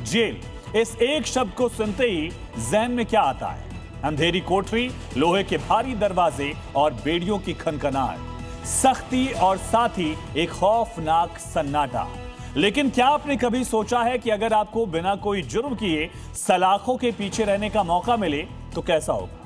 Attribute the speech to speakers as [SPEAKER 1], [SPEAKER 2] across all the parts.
[SPEAKER 1] Jail, इस एक शब्द को सुनते ही जहन में क्या आता है? अंधेरी कोठरी, लोहे के भारी दरवाजे और बेड़ियों की खनखनाहट, सख्ती और साथ ही एक खौफनाक सन्नाटा। लेकिन क्या आपने कभी सोचा है कि अगर आपको बिना कोई जुर्म किए सलाखों के पीछे रहने का मौका मिले तो कैसा होगा?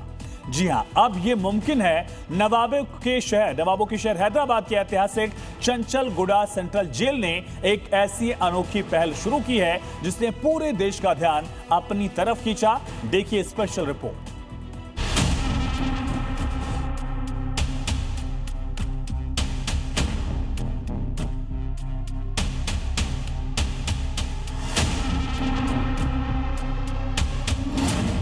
[SPEAKER 1] जी हां, अब यह मुमकिन है। नवाबों के शहर हैदराबाद के ऐतिहासिक चंचलगुडा सेंट्रल जेल ने एक ऐसी अनोखी पहल शुरू की है जिसने पूरे देश का ध्यान अपनी तरफ खींचा। देखिए स्पेशल रिपोर्ट।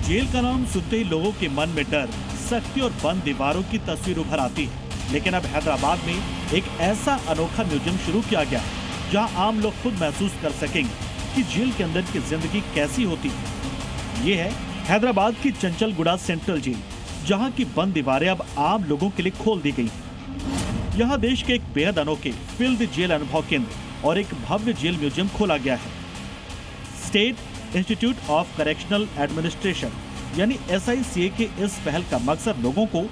[SPEAKER 2] जेल का नाम सुनते ही लोगों के मन में डर, सख्ती और बंद दीवारों की तस्वीर उभर आती है। लेकिन अब हैदराबाद में एक ऐसा अनोखा म्यूजियम शुरू किया गया है जहां आम लोग खुद महसूस कर सकेंगे कि जेल के अंदर की जिंदगी कैसी होती है। ये है हैदराबाद की चंचलगुडा सेंट्रल जेल, जहां की बंद दीवारें अब आम लोगों के लिए खोल दी गई हैं। यहाँ देश के एक बेहद अनोखे फील्ड जेल अनुभव केंद्र और एक भव्य जेल म्यूजियम खोला गया है। State institute of correctional administration यानी SICA के इस पहल का मकसद लोगों को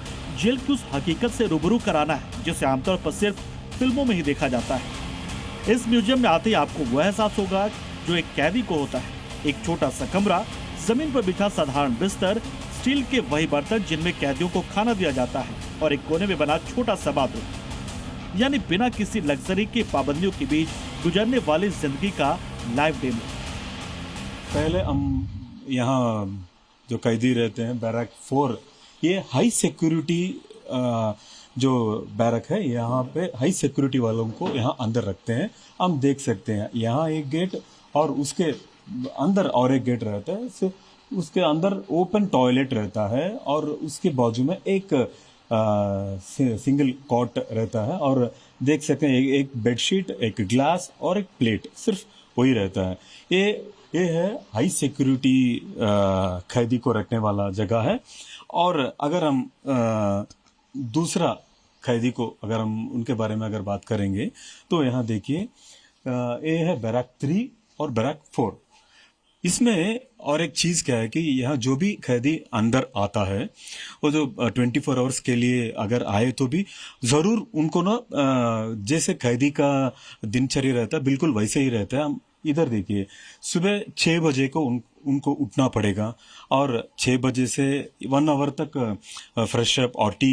[SPEAKER 2] जेल की उस हकीकत से रूबरू कराना है जिसे आमतौर पर सिर्फ फिल्मों में ही देखा जाता है। इस म्यूजियम में आते ही आपको वह एहसास होगा जो एक कैदी को होता है। एक छोटा सा कमरा, जमीन पर बिछा साधारण बिस्तर, स्टील के वही बर्तन जिनमें कैदियों को खाना दिया जाता है और एक कोने में बना छोटा सा बाथरूम, यानी बिना किसी लग्जरी की पाबंदियों के बीच गुजरने वाली जिंदगी का लाइव डेमो।
[SPEAKER 3] पहले हम यहाँ जो कैदी रहते हैं बैरक 4, ये हाई सिक्योरिटी जो बैरक है, यहाँ पे हाई सिक्योरिटी वालों को यहाँ अंदर रखते हैं। हम देख सकते हैं यहाँ एक गेट और उसके अंदर और एक गेट रहता है। उसके अंदर ओपन टॉयलेट रहता है और उसके बाजू में एक सिंगल कॉट रहता है और देख सकते हैं एक बेडशीट, एक ग्लास और एक प्लेट, सिर्फ वही रहता है। ये है हाई सिक्योरिटी कैदी को रखने वाला जगह है। और अगर हम दूसरा कैदी को अगर हम उनके बारे में अगर बात करेंगे तो यहाँ देखिए ये है बैरक 3 और बैरक 4। इसमें और एक चीज क्या है कि यहाँ जो भी कैदी अंदर आता है वो जो 24 आवर्स के लिए अगर आए तो भी जरूर उनको ना जैसे कैदी का दिनचर्या रहता है बिल्कुल वैसे ही रहता है। हम इधर देखिए, सुबह 6 बजे को उनको उठना पड़ेगा और 6 बजे से 1 आवर तक फ्रेश अप और टी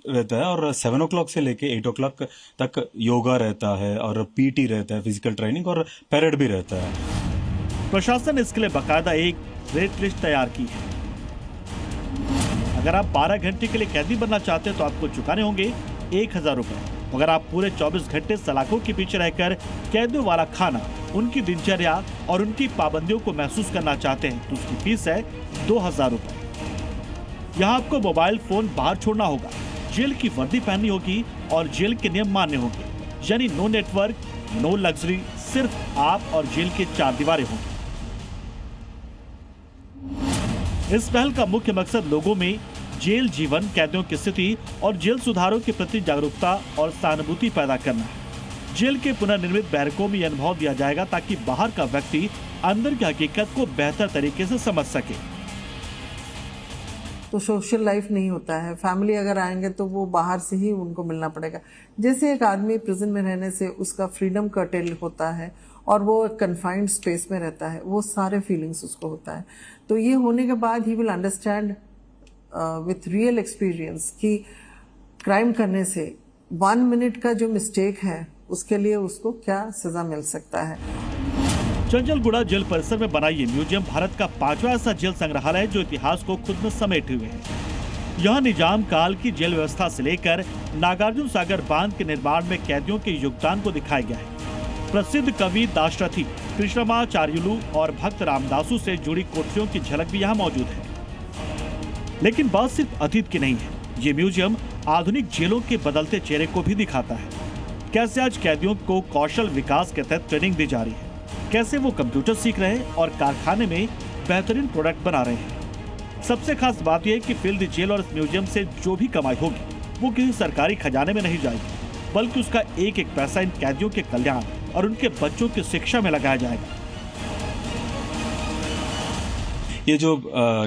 [SPEAKER 3] रहता है और 7 o'clock से लेके 8 o'clock तक योगा रहता है और PT रहता है, फिजिकल ट्रेनिंग, और परेड भी रहता है।
[SPEAKER 2] प्रशासन इसके लिए बाकायदा एक रेट लिस्ट तैयार की है। अगर आप 12 घंटे के लिए कैदी बनना चाहते हैं तो आपको चुकाने होंगे 1000 रुपए। अगर आप पूरे 24 घंटे सलाखों के पीछे रहकर कैदियों वाला खाना, उनकी दिनचर्या और उनकी पाबंदियों को महसूस करना चाहते हैं तो उसकी फीस है 2000 रुपए। यहाँ आपको मोबाइल फोन बाहर छोड़ना होगा, जेल की वर्दी पहननी होगी और जेल के नियम मानने होंगे, यानी नो नेटवर्क, नो लग्जरी, सिर्फ आप और जेल के 4 दीवारें होंगी। इस पहल का मुख्य मकसद लोगों में जेल जीवन, कैदियों की स्थिति और जेल सुधारों के प्रति जागरूकता और सहानुभूति पैदा करना है। जेल के पुनर्निर्मित बैरकों में यह अनुभव दिया जाएगा ताकि बाहर का व्यक्ति अंदर की हकीकत को बेहतर तरीके से समझ सके।
[SPEAKER 4] तो सोशल लाइफ नहीं होता है, फैमिली अगर आएंगे तो वो बाहर से ही उनको मिलना पड़ेगा। जैसे एक आदमी प्रिजन में रहने से उसका फ्रीडम कर्टेल होता है और वो कन्फाइंड स्पेस में रहता है, वो सारे फीलिंग्स उसको होता है। तो ये होने के बाद he will understand with real experience कि क्राइम करने से 1 मिनट का जो मिस्टेक है उसके लिए उसको क्या सजा मिल सकता है।
[SPEAKER 2] चंचलगुडा जेल परिसर में बना ये म्यूजियम भारत का 5वां ऐसा जेल संग्रहालय है जो इतिहास को खुद में समेटे हुए है। यहाँ निजाम काल की जेल व्यवस्था से लेकर नागार्जुन सागर बांध के निर्माण में कैदियों के योगदान को दिखाया गया है। प्रसिद्ध कवि दाशरथी कृष्णमाचार्युलु और भक्त रामदासु से जुड़ी कोठरियों की झलक भी यहाँ मौजूद है। लेकिन बात सिर्फ अतीत की नहीं है, ये म्यूजियम आधुनिक जेलों के बदलते चेहरे को भी दिखाता है। कैसे आज कैदियों को कौशल विकास के तहत ट्रेनिंग दी जा रही है, कैसे वो कंप्यूटर सीख रहे हैं और कारखाने में बेहतरीन प्रोडक्ट बना रहे हैं। सबसे खास बात यह है कि फील्ड जेल और इस म्यूजियम से जो भी कमाई होगी वो किसी सरकारी खजाने में नहीं जाएगी, बल्कि उसका एक एक पैसा इन कैदियों के कल्याण और उनके बच्चों की शिक्षा में लगाया जाएगा।
[SPEAKER 3] ये जो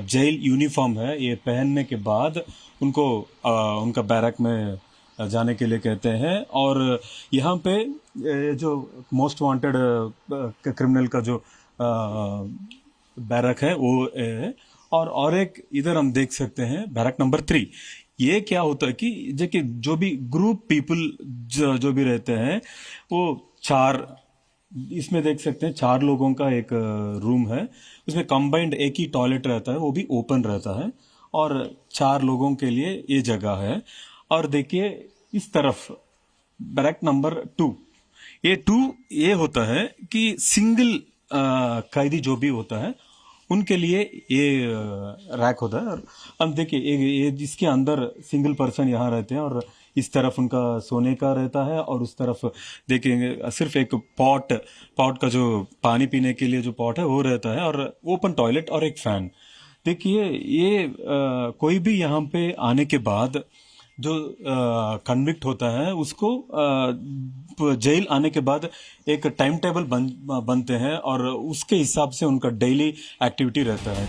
[SPEAKER 3] जेल यूनिफॉर्म है ये पहनने के बाद उनको उनका बैरक में जाने के लिए कहते हैं। और यहाँ पे जो मोस्ट वांटेड क्रिमिनल का जो बैरक है वो है। और एक इधर हम देख सकते हैं बैरक नंबर 3। ये क्या होता है कि जो भी ग्रुप पीपल जो भी रहते हैं वो 4, इसमें देख सकते हैं 4 लोगों का एक रूम है, उसमें कंबाइंड एक ही टॉयलेट रहता है, वो भी ओपन रहता है और 4 लोगों के लिए ये जगह है। और देखिए इस तरफ बैरक नंबर 2, ये होता है कि सिंगल कैदी जो भी होता है उनके लिए ये रैक होता है। और अब देखिए ये जिसके अंदर सिंगल पर्सन यहाँ रहते हैं और इस तरफ उनका सोने का रहता है और उस तरफ देखेंगे सिर्फ एक पॉट का जो पानी पीने के लिए जो पॉट है वो रहता है और ओपन टॉयलेट और एक फैन। देखिए ये कोई भी यहाँ पे आने के बाद जो कन्विक्ट होता है उसको जेल आने के बाद एक टाइम टेबल बनते हैं और उसके हिसाब से उनका डेली एक्टिविटी रहता है।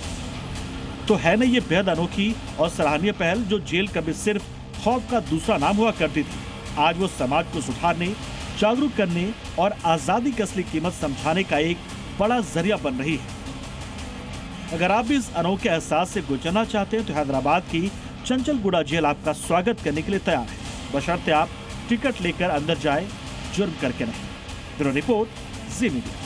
[SPEAKER 2] तो है ना ये बेहद अनोखी और सराहनीय पहल, जो जेल कभी सिर्फ खौफ का दूसरा नाम हुआ करती थी, आज वो समाज को सुधारने, जागरूक करने और आजादी की असली कीमत समझाने का एक बड़ा जरिया बन रही है। अगर आप भी इस अनोखे एहसास से गुजरना चाहते हैं तो हैदराबाद की चंचलगुड़ा जेल आपका स्वागत करने के लिए तैयार है, बशर्ते आप टिकट लेकर अंदर जाए, जुर्म करके नहीं। ब्यूरो रिपोर्ट, जी मीडिया।